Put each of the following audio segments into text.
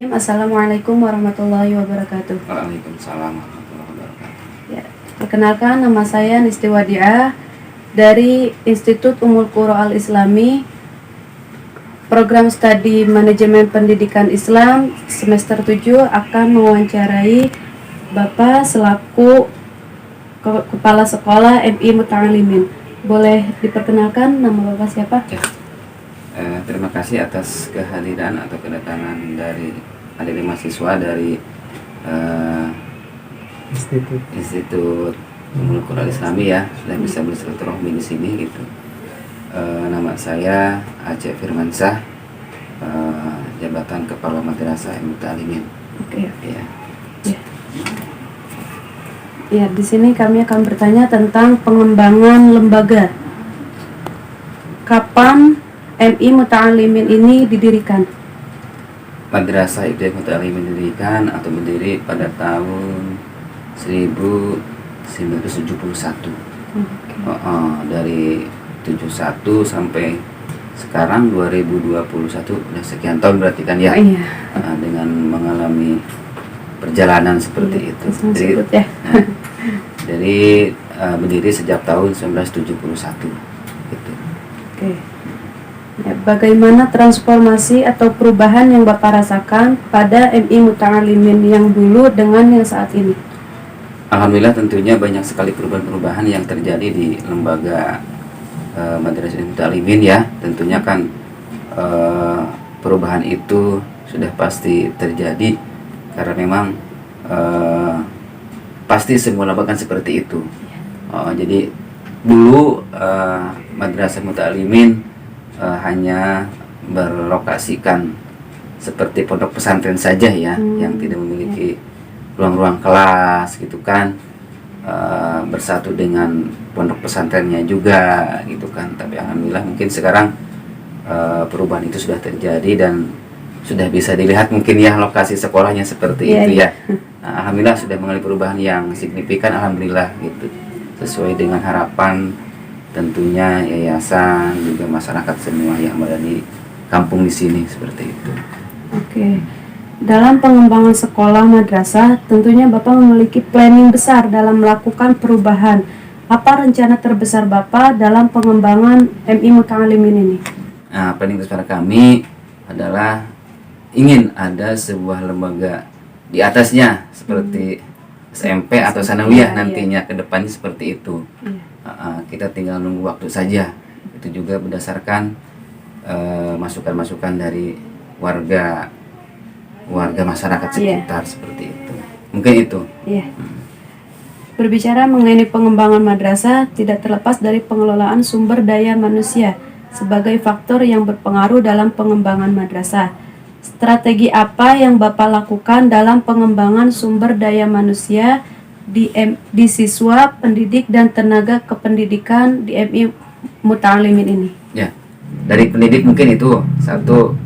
Assalamualaikum warahmatullahi wabarakatuh. Waalaikumsalam warahmatullahi wabarakatuh. Ya, perkenalkan nama saya Nisti Wadiah dari Institut Ummul Qura Al-Islami, Program Studi Manajemen Pendidikan Islam semester 7 akan mewawancarai Bapak selaku Kepala Sekolah MI Muta'alimin. Boleh diperkenalkan nama Bapak siapa? Ya. Terima kasih atas kehadiran atau kedatangan dari adik mahasiswa dari Institut Ummul Qura Al-Islami ya, sudah bisa bersilaturahmi di sini gitu. Nama saya Aceh Firmansyah, jabatan Kepala Madrasah MI Muta'alimin. Oke. Ya. Ya, di sini kami akan bertanya tentang pengembangan lembaga. Kapan MI Muta'alimin ini didirikan? Madrasah MI Muta'alimin didirikan atau berdiri pada tahun 1971. Dari 71 sampai sekarang 2021, udah sekian tahun berarti kan ya. Iya. Dengan mengalami perjalanan seperti itu. Jadi berdiri sejak tahun 1971 gitu. Oke. Ya, bagaimana transformasi atau perubahan yang Bapak rasakan pada MI Muta'alimin yang dulu dengan yang saat ini? Alhamdulillah tentunya banyak sekali perubahan-perubahan yang terjadi di lembaga Madrasah MI Muta'alimin ya. Tentunya kan perubahan itu sudah pasti terjadi karena memang pasti semua lembaga seperti itu. Jadi dulu Madrasah Muta'alimin hanya berlokasikan seperti pondok pesantren saja ya, yang tidak memiliki ruang-ruang kelas gitu kan, bersatu dengan pondok pesantrennya juga gitu kan. Tapi alhamdulillah mungkin sekarang perubahan itu sudah terjadi dan sudah bisa dilihat mungkin ya lokasi sekolahnya seperti itu ya. Alhamdulillah sudah mengalami perubahan yang signifikan, alhamdulillah gitu, sesuai dengan harapan tentunya yayasan juga masyarakat semua yang berada di kampung di sini seperti itu. Oke. Dalam pengembangan sekolah madrasah, tentunya Bapak memiliki planning besar dalam melakukan perubahan. Apa rencana terbesar Bapak dalam pengembangan MI Muta'alimin ini? Planning besar kami adalah ingin ada sebuah lembaga di atasnya seperti SMP atau sanawiyah nantinya ke depannya seperti itu. Kita tinggal nunggu waktu saja. Itu juga berdasarkan masukan-masukan dari warga masyarakat sekitar seperti itu. Mungkin itu. Berbicara mengenai pengembangan madrasah, tidak terlepas dari pengelolaan sumber daya manusia sebagai faktor yang berpengaruh dalam pengembangan madrasah. Strategi apa yang Bapak lakukan dalam pengembangan sumber daya manusia di siswa, pendidik, dan tenaga kependidikan di MI Muta'alimin ini? Ya, dari pendidik mungkin itu satu,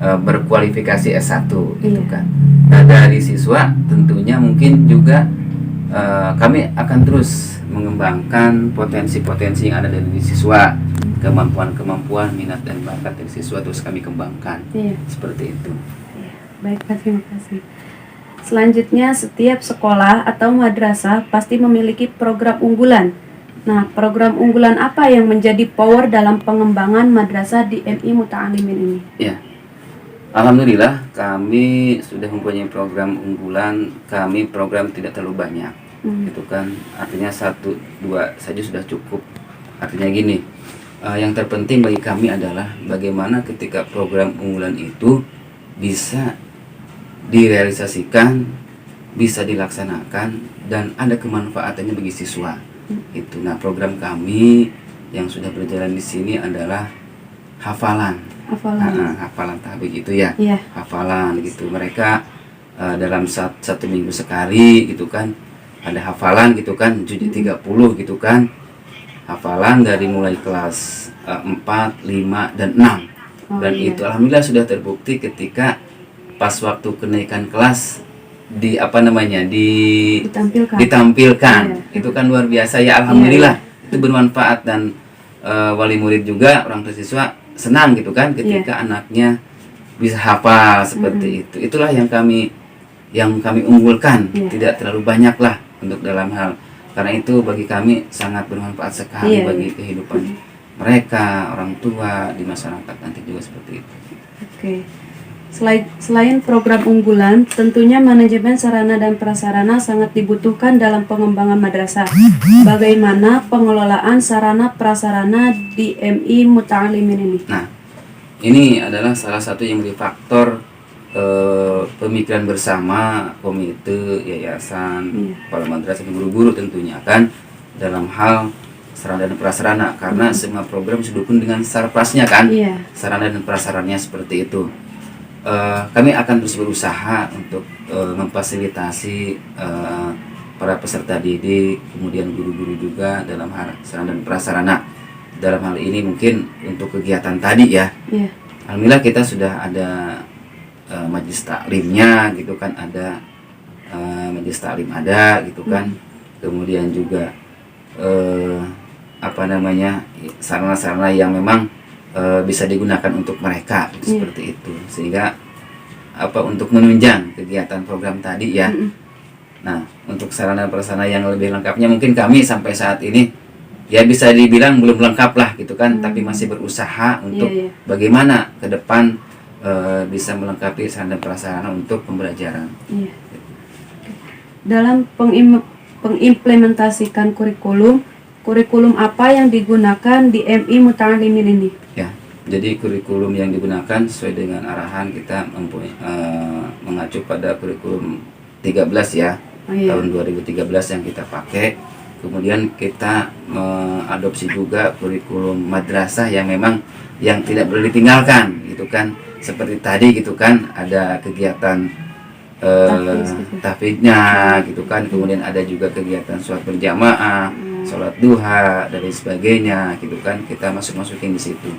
berkualifikasi S1 gitu kan. Nah, dari siswa tentunya mungkin juga kami akan terus mengembangkan potensi-potensi yang ada dari siswa, kemampuan-kemampuan, minat dan bakat dari siswa terus kami kembangkan. Seperti itu. Baik, terima kasih. Selanjutnya, setiap sekolah atau madrasah pasti memiliki program unggulan. Nah, program unggulan apa yang menjadi power dalam pengembangan madrasah di MI Muta'alimin ini? Ya, alhamdulillah kami sudah mempunyai program unggulan. Kami program tidak terlalu banyak, gitu kan. Artinya 1-2 saja sudah cukup. Artinya gini, yang terpenting bagi kami adalah bagaimana ketika program unggulan itu bisa direalisasikan, bisa dilaksanakan, dan ada kemanfaatannya bagi siswa. Itu. Nah, program kami yang sudah berjalan di sini adalah hafalan tahfidz itu ya. Hafalan gitu. Mereka dalam satu minggu sekali gitu kan, ada hafalan gitu kan, juz 30 gitu kan. Hafalan dari mulai kelas 4, 5, dan 6. Dan itu alhamdulillah sudah terbukti ketika pas waktu kenaikan kelas ditampilkan. Itu kan luar biasa ya, alhamdulillah. Itu bermanfaat dan wali murid juga, orang tua siswa senang gitu kan ketika anaknya bisa hafal seperti itu. Itulah yang kami unggulkan. Iya. Tidak terlalu banyak lah untuk dalam hal, karena itu bagi kami sangat bermanfaat sekali Iya, bagi iya. kehidupan mereka, orang tua di masyarakat nanti juga seperti itu. Oke. Selain program unggulan, tentunya manajemen sarana dan prasarana sangat dibutuhkan dalam pengembangan madrasah. Bagaimana pengelolaan sarana prasarana di MI Muta'alimin ini? Nah, ini adalah salah satu yang menjadi faktor pemikiran bersama komite, yayasan, kepala madrasah, dan guru-guru tentunya kan dalam hal sarana dan prasarana, karena semua program didukung dengan sarprasnya kan, Iya. sarana dan prasarannya seperti itu. Kami akan terus berusaha untuk memfasilitasi para peserta didik, kemudian guru-guru juga dalam hal sarana dan prasarana. Dalam hal ini mungkin untuk kegiatan tadi ya, Iya. alhamdulillah kita sudah ada majelis taklimnya gitu kan, ada majelis taklim ada gitu kan, kemudian juga sarana-sarana yang memang bisa digunakan untuk mereka seperti itu, sehingga untuk menunjang kegiatan program tadi ya. Nah, untuk sarana prasarana yang lebih lengkapnya mungkin kami sampai saat ini ya bisa dibilang belum lengkap lah gitu kan, tapi masih berusaha untuk bagaimana ke depan bisa melengkapi sarana prasarana untuk pembelajaran. Iya. Dalam pengimplementasikan kurikulum apa yang digunakan di MI Muta'alimin ini? Ya, jadi kurikulum yang digunakan sesuai dengan arahan kita mengacu pada kurikulum 13 ya, tahun 2013 yang kita pakai. Kemudian kita mengadopsi juga kurikulum madrasah yang memang yang tidak boleh ditinggalkan gitu kan, seperti tadi gitu kan, ada kegiatan tahfidnya gitu kan, kemudian ada juga kegiatan sholat berjamaah, sholat duha dan lain sebagainya gitu kan, kita masukin di situ.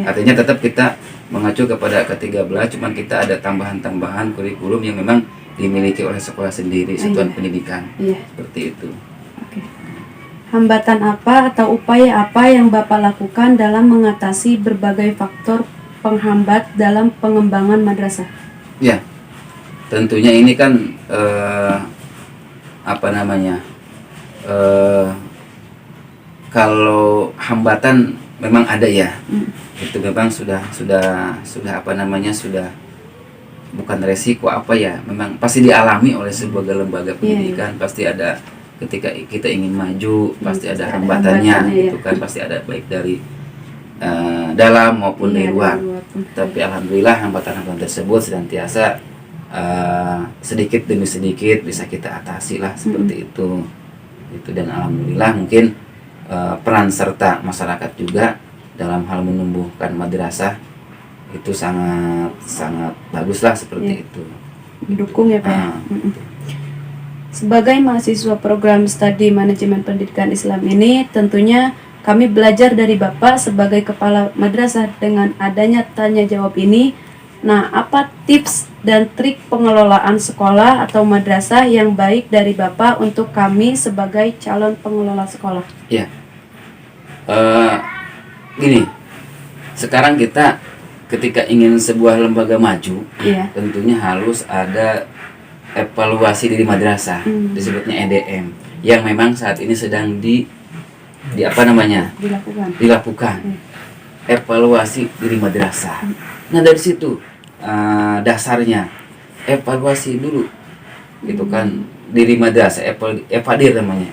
Artinya tetap kita mengacu kepada ke-13, cuman kita ada tambahan-tambahan kurikulum yang memang dimiliki oleh sekolah sendiri, satuan pendidikan. Seperti itu. Oke. Hambatan apa atau upaya apa yang Bapak lakukan dalam mengatasi berbagai faktor penghambat dalam pengembangan madrasah? Ya, tentunya ini kan kalau hambatan memang ada ya, itu memang sudah bukan resiko memang pasti dialami oleh sebuah lembaga pendidikan. Pasti ada ketika kita ingin maju, pasti ada hambatannya gitu kan, pasti ada baik dari dalam maupun dari luar. Tapi alhamdulillah hambatan-hambatan tersebut senantiasa sedikit demi sedikit bisa kita atasi lah seperti itu. Dan alhamdulillah mungkin peran serta masyarakat juga dalam hal menumbuhkan madrasah itu sangat bagus lah seperti itu. Mendukung ya Pak. Sebagai mahasiswa program studi manajemen pendidikan Islam ini, tentunya kami belajar dari Bapak sebagai kepala madrasah dengan adanya tanya jawab ini. Nah, apa tips dan trik pengelolaan sekolah atau madrasah yang baik dari Bapak untuk kami sebagai calon pengelola sekolah? Ya, gini, sekarang kita ketika ingin sebuah lembaga maju, tentunya harus ada evaluasi diri madrasah, disebutnya EDM, yang memang saat ini sedang dilakukan. Evaluasi diri madrasah. Nah, dari situ dasarnya evaluasi dulu, gitu kan, diri madrasah, evadir namanya,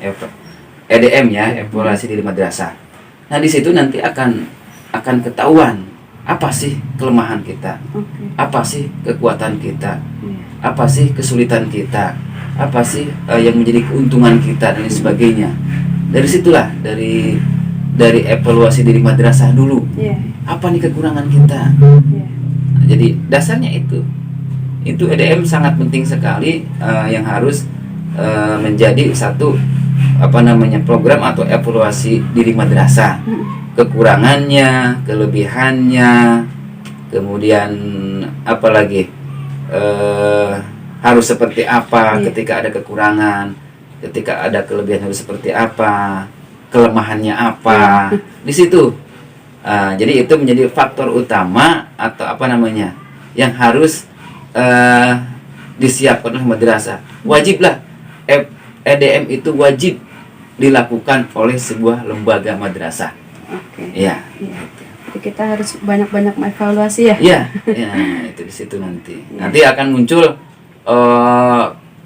EDM ya, evaluasi diri madrasah. Nah, di situ nanti akan ketahuan apa sih kelemahan kita, apa sih kekuatan kita, apa sih kesulitan kita, apa sih yang menjadi keuntungan kita dan sebagainya. Dari situlah, dari evaluasi diri madrasah dulu. Apa nih kekurangan kita? Jadi dasarnya itu EDM sangat penting sekali, yang harus menjadi satu program atau evaluasi diri madrasah. Kekurangannya, kelebihannya, kemudian apalagi harus seperti apa ketika ada kekurangan, ketika ada kelebihan harus seperti apa, kelemahannya apa. Di situ jadi itu menjadi faktor utama atau yang harus disiapkan oleh madrasah. Wajiblah EDM itu wajib dilakukan oleh sebuah lembaga madrasah. Oke. Ya. Iya. Jadi kita harus banyak-banyak mengevaluasi ya. Ya, itu di situ nanti. Nanti akan muncul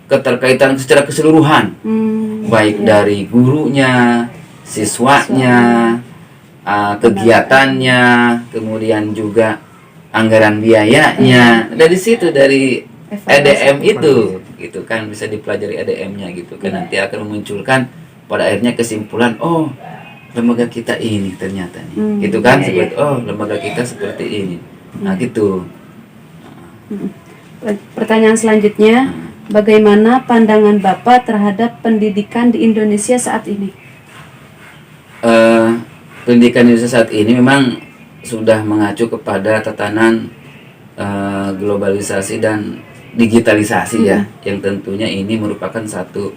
keterkaitan secara keseluruhan, baik dari gurunya, siswanya, kegiatannya, kemudian juga anggaran biayanya. Dari situ dari EDM itu, gitu kan bisa dipelajari EDM-nya gitu kan. Nanti akan memunculkan pada akhirnya kesimpulan, oh lembaga kita ini ternyata nih, gitu kan, seperti oh lembaga kita seperti ini, nah gitu. Pertanyaan selanjutnya, bagaimana pandangan Bapak terhadap pendidikan di Indonesia saat ini? Pendidikan Indonesia saat ini memang sudah mengacu kepada tatanan globalisasi dan digitalisasi ya, yang tentunya ini merupakan satu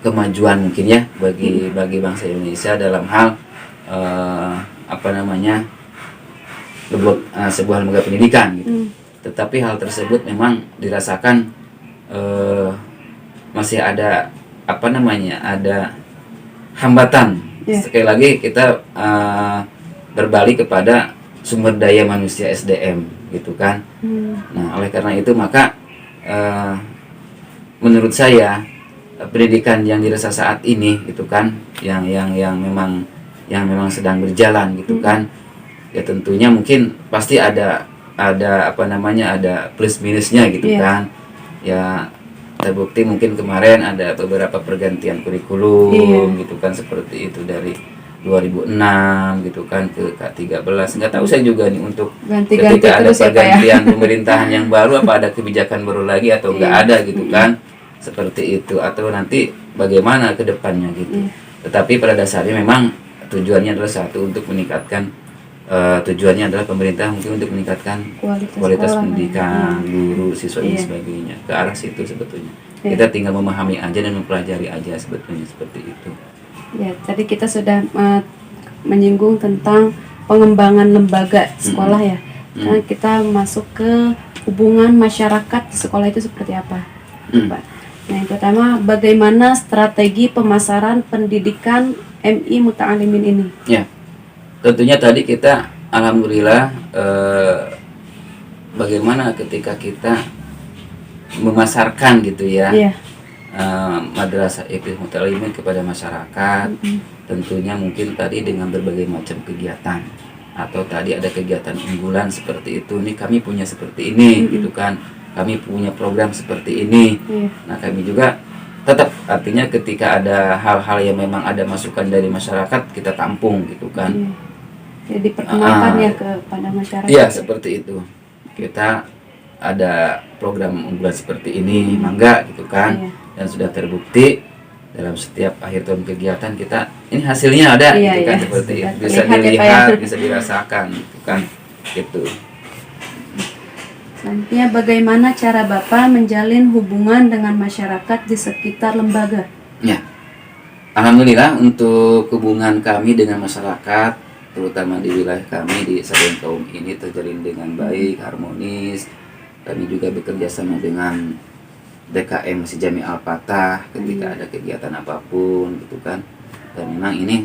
kemajuan mungkin ya bagi bangsa Indonesia dalam hal sebuah lembaga pendidikan gitu. Tetapi hal tersebut memang dirasakan masih ada ada hambatan. Sekali lagi kita berbalik kepada sumber daya manusia SDM gitu kan. Nah oleh karena itu maka menurut saya pendidikan yang dirasa saat ini gitu kan, yang memang sedang berjalan gitu kan, ya tentunya mungkin pasti ada plus minusnya gitu kan. Ya terbukti mungkin kemarin ada beberapa pergantian kurikulum gitu kan, seperti itu dari 2006 gitu kan ke K13. Nggak tahu saya juga nih untuk ketika ada pergantian pemerintahan yang baru apa ada kebijakan baru lagi atau nggak ada gitu kan, seperti itu, atau nanti bagaimana ke depannya gitu. Tetapi pada dasarnya memang tujuannya adalah satu, untuk meningkatkan tujuannya adalah pemerintah mungkin untuk meningkatkan kualitas pendidikan, guru, siswa dan sebagainya, ke arah situ sebetulnya. Kita tinggal memahami aja dan mempelajari aja sebetulnya, seperti itu. Ya, tadi kita sudah menyinggung tentang pengembangan lembaga sekolah ya. Nah, kita masuk ke hubungan masyarakat di sekolah itu seperti apa, Pak? Nah, yang pertama, bagaimana strategi pemasaran pendidikan MI Muta'alimin ini? Ya, tentunya tadi kita alhamdulillah bagaimana ketika kita memasarkan gitu ya, Madrasah IPI Muta'alimin kepada masyarakat. Tentunya mungkin tadi dengan berbagai macam kegiatan, atau tadi ada kegiatan unggulan seperti itu, nih kami punya seperti ini gitu kan, kami punya program seperti ini. Nah kami juga tetap, artinya ketika ada hal-hal yang memang ada masukan dari masyarakat, kita tampung gitu kan. Jadi perkenalkan ya kepada masyarakat. Iya seperti itu. Kita ada program unggulan seperti ini, mangga gitu kan, dan sudah terbukti dalam setiap akhir tahun kegiatan kita, ini hasilnya ada gitu kan, seperti itu, bisa dilihat, bisa dirasakan gitu kan, gitu. Selanjutnya, bagaimana cara Bapak menjalin hubungan dengan masyarakat di sekitar lembaga? Ya, alhamdulillah untuk hubungan kami dengan masyarakat, terutama di wilayah kami di Saben Kaum ini terjalin dengan baik, harmonis. Kami juga bekerja sama dengan DKM Masjid Jami Al-Fatah ketika ada kegiatan apapun gitu kan. Dan memang ini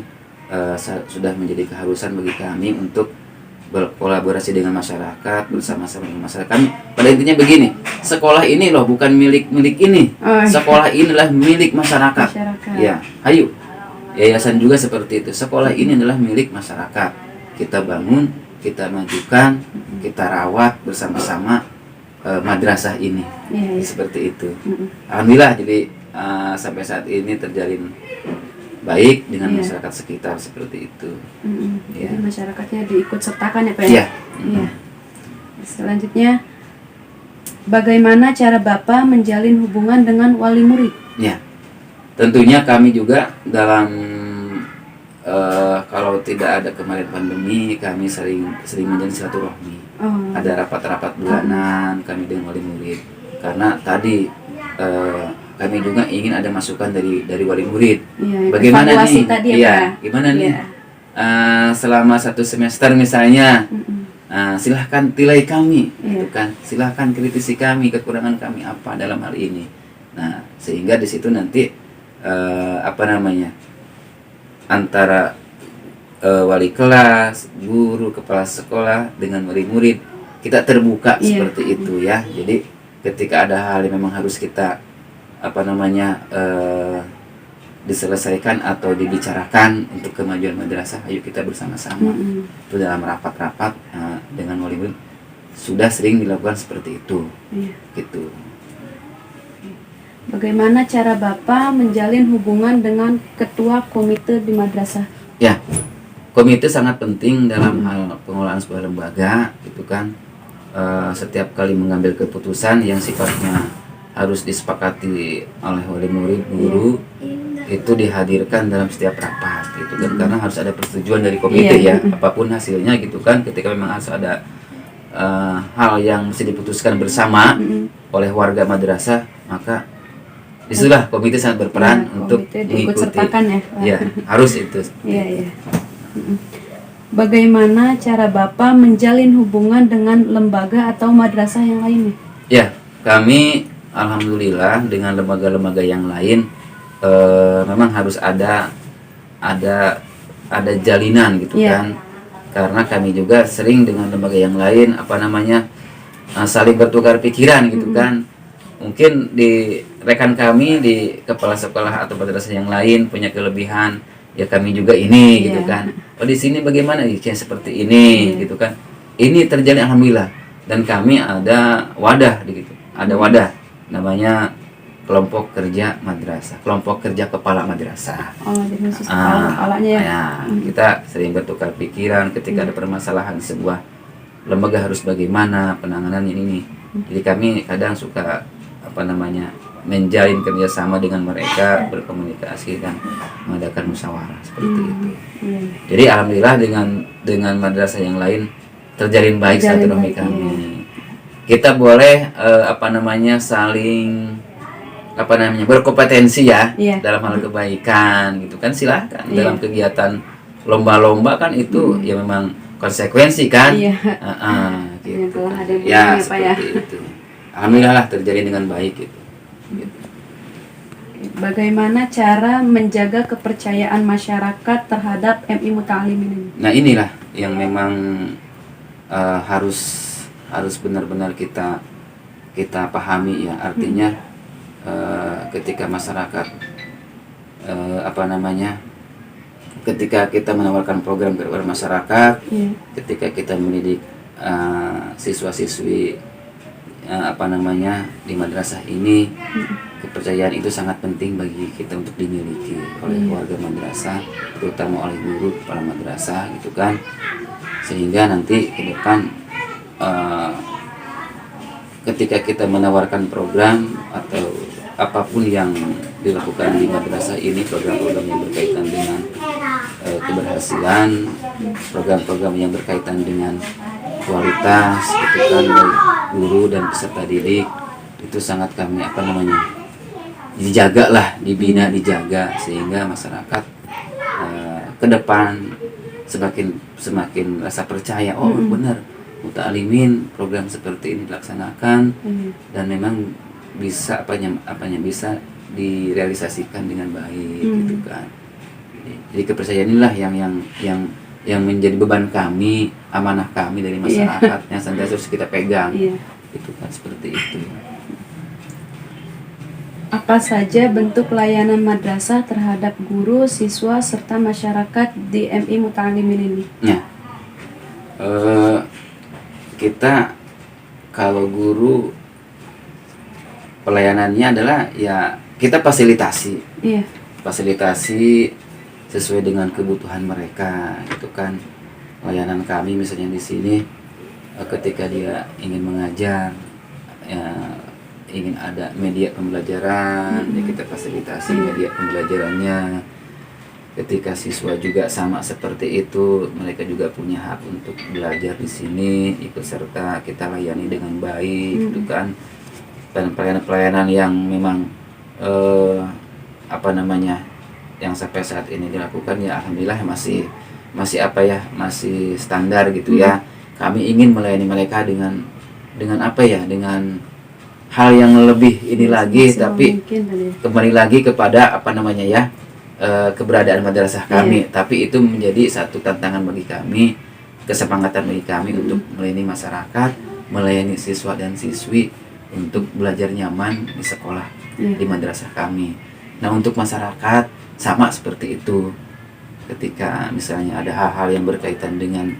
sudah menjadi keharusan bagi kami untuk berkolaborasi dengan masyarakat, bersama-sama dengan masyarakat. Kami pada intinya begini, sekolah ini loh bukan milik ini, sekolah ini adalah milik masyarakat. Ya, ayo, yayasan juga seperti itu. Sekolah ini adalah milik masyarakat. Kita bangun, kita majukan, kita rawat bersama-sama madrasah ini, seperti itu. Alhamdulillah, jadi sampai saat ini terjalin baik dengan masyarakat sekitar, seperti itu. Jadi masyarakatnya diikut sertakan ya Pak ya? Iya. Selanjutnya, bagaimana cara Bapak menjalin hubungan dengan wali murid? Ya, tentunya kami juga dalam kalau tidak ada kemarin pandemi, kami sering menjalin silaturahmi. Ada rapat-rapat bulanan kami dengan wali murid, karena tadi kami juga ingin ada masukan dari wali murid. Bagaimana nih? Gimana nih? Selama satu semester misalnya, silahkan nilai kami, Iya. gitu kan. Silahkan kritisi kami, kekurangan kami apa dalam hal ini. Nah, sehingga di situ nanti antara wali kelas, guru, kepala sekolah dengan murid-murid kita terbuka Iya. seperti itu ya. Jadi ketika ada hal yang memang harus kita diselesaikan atau dibicarakan untuk kemajuan madrasah, ayo kita bersama-sama. Itu dalam rapat-rapat dengan murid-murid sudah sering dilakukan seperti itu. Iya. Gitu. Bagaimana cara Bapak menjalin hubungan dengan ketua komite di madrasah? Ya, komite sangat penting dalam hal pengelolaan sebuah lembaga, gitu kan. Setiap kali mengambil keputusan yang sifatnya harus disepakati oleh wali murid, guru, itu dihadirkan dalam setiap rapat, gitu kan. Karena harus ada persetujuan dari komite ya, apapun hasilnya, gitu kan. Ketika memang harus ada hal yang mesti diputuskan bersama oleh warga madrasah, maka disitulah komite sangat berperan untuk komite mengikuti. diikutsertakan ya. Ya, harus itu. Iya, iya. Bagaimana cara Bapak menjalin hubungan dengan lembaga atau madrasah yang lainnya? Ya, kami alhamdulillah dengan lembaga-lembaga yang lain memang harus ada jalinan, gitu Iya. kan. Karena kami juga sering dengan lembaga yang lain saling bertukar pikiran, gitu kan. Mungkin di rekan kami di kepala sekolah atau madrasah yang lain punya kelebihan, ya kami juga ini, gitu kan. Oh, di sini bagaimana ya seperti ini, gitu kan. Ini terjalin alhamdulillah, dan kami ada wadah, gitu. Ada wadah namanya kelompok kerja madrasah, kelompok kerja kepala madrasah. Oh, jadi khusus kepalanya ya. Ya, kita sering bertukar pikiran ketika ada permasalahan sebuah lembaga harus bagaimana penanganannya ini. Jadi kami kadang suka menjalin kerjasama dengan mereka, berkomunikasi dan mengadakan musyawarah seperti itu. Jadi alhamdulillah dengan madrasah yang lain terjalin baik silaturahmi kami. Kita boleh saling berkompetensi ya dalam hal kebaikan, gitu kan. Silahkan dalam kegiatan lomba-lomba kan itu ya memang konsekuensi kan. Gitu. Ya, seperti itu. Alhamdulillah lah terjalin dengan baik gitu. Bagaimana cara menjaga kepercayaan masyarakat terhadap MI Muta'alimin ini? Nah, inilah yang memang harus benar-benar kita pahami ya. Artinya ketika masyarakat ketika kita menawarkan program kepada masyarakat, ketika kita mendidik siswa-siswi di madrasah ini, kepercayaan itu sangat penting bagi kita untuk dimiliki oleh warga madrasah, terutama oleh guru kepala madrasah, gitu kan. Sehingga nanti ke depan ketika kita menawarkan program atau apapun yang dilakukan di madrasah ini, program-program yang berkaitan dengan keberhasilan, program-program yang berkaitan dengan kualitas, gitu kan, dari guru dan peserta didik, itu sangat kami dijaga lah, dibina, dijaga, sehingga masyarakat ke depan semakin rasa percaya, oh benar Muta'alimin program seperti ini dilaksanakan dan memang bisa bisa direalisasikan dengan baik, gitu kan. Jadi kepercayaan inilah yang menjadi beban kami, amanah kami dari masyarakat yang senantiasa harus kita pegang. Itu kan, seperti itu. Apa saja bentuk layanan madrasah terhadap guru, siswa, serta masyarakat di MI Muta'alimin ini? Ya, kita kalau guru pelayanannya adalah ya kita fasilitasi, fasilitasi sesuai dengan kebutuhan mereka, gitu kan. Layanan kami misalnya di sini ketika dia ingin mengajar, ya, ingin ada media pembelajaran, ya kita fasilitasi media pembelajarannya. Ketika siswa juga sama seperti itu, mereka juga punya hak untuk belajar di sini, ikut serta kita layani dengan baik, gitu kan. Dan pelayanan-pelayanan yang memang yang sampai saat ini dilakukan ya alhamdulillah masih standar, gitu ya. kami ingin melayani mereka dengan apa ya, dengan hal yang lebih ini lagi, Semaksimal tapi mungkin tadi. kembali lagi kepada apa namanya ya, keberadaan madrasah kami. Tapi itu menjadi satu tantangan bagi kami, kesepakatan bagi kami untuk melayani masyarakat, melayani siswa dan siswi untuk belajar nyaman di sekolah di madrasah kami. Nah, untuk masyarakat sama seperti itu. Ketika misalnya ada hal-hal yang berkaitan dengan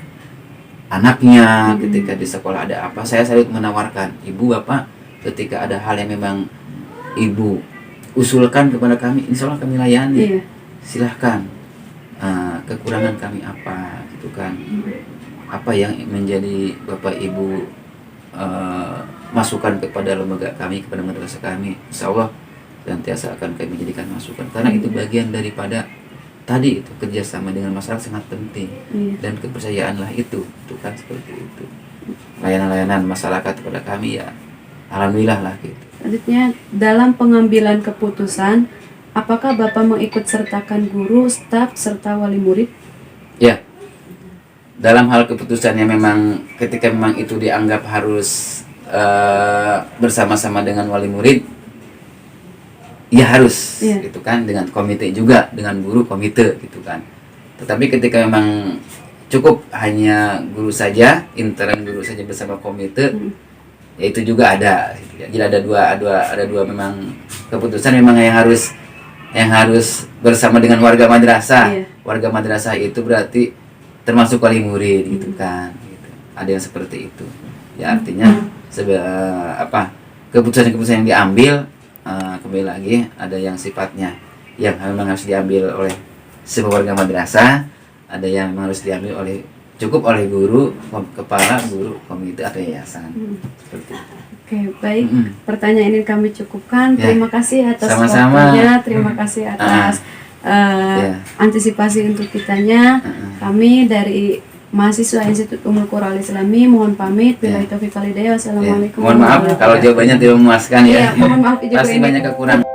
anaknya, ketika di sekolah ada apa, saya selalu menawarkan, ibu bapak, ketika ada hal yang memang ibu usulkan kepada kami, insya Allah kami layani. Silahkan, kekurangan kami apa gitu kan, apa yang menjadi bapak ibu masukan kepada lembaga kami, kepada madrasah kami, insya Allah senantiasa akan kami jadikan masukan, karena itu bagian daripada tadi itu kerjasama dengan masyarakat sangat penting. Dan kepercayaanlah itu kan seperti itu, layanan-layanan masyarakat kepada kami ya alhamdulillah lah gitu. Selanjutnya, dalam pengambilan keputusan, apakah Bapak mengikut sertakan guru, staf, serta wali murid? Ya, dalam hal keputusan yang memang ketika memang itu dianggap harus bersama-sama dengan wali murid, ya harus gitu kan, dengan komite juga, dengan guru komite gitu kan. Tetapi ketika memang cukup hanya guru saja, intern guru saja bersama komite, ya itu juga ada gitu ya. Jadi ada dua memang keputusan memang yang harus bersama dengan warga madrasah. Warga madrasah itu berarti termasuk wali murid gitu kan gitu. Ada yang seperti itu ya, artinya keputusan-keputusan yang diambil kembali lagi ada yang sifatnya yang memang harus diambil oleh semua warga madrasah, ada yang memang harus diambil cukup oleh guru, kepala guru, komite atau yayasan. Seperti itu. Oke, baik. Pertanyaan ini kami cukupkan. Terima kasih atas Sama-sama. waktunya. Terima kasih atas antisipasi untuk kitanya. Kami dari mahasiswa Institut Ummul Qura Al-Islami mohon pamit. Billahi taufiq wal hidayah. Wassalamualaikum. Mohon maaf kalau jawabannya tidak memuaskan ya. Mohon maaf juga Pasti ini. banyak kekurangan.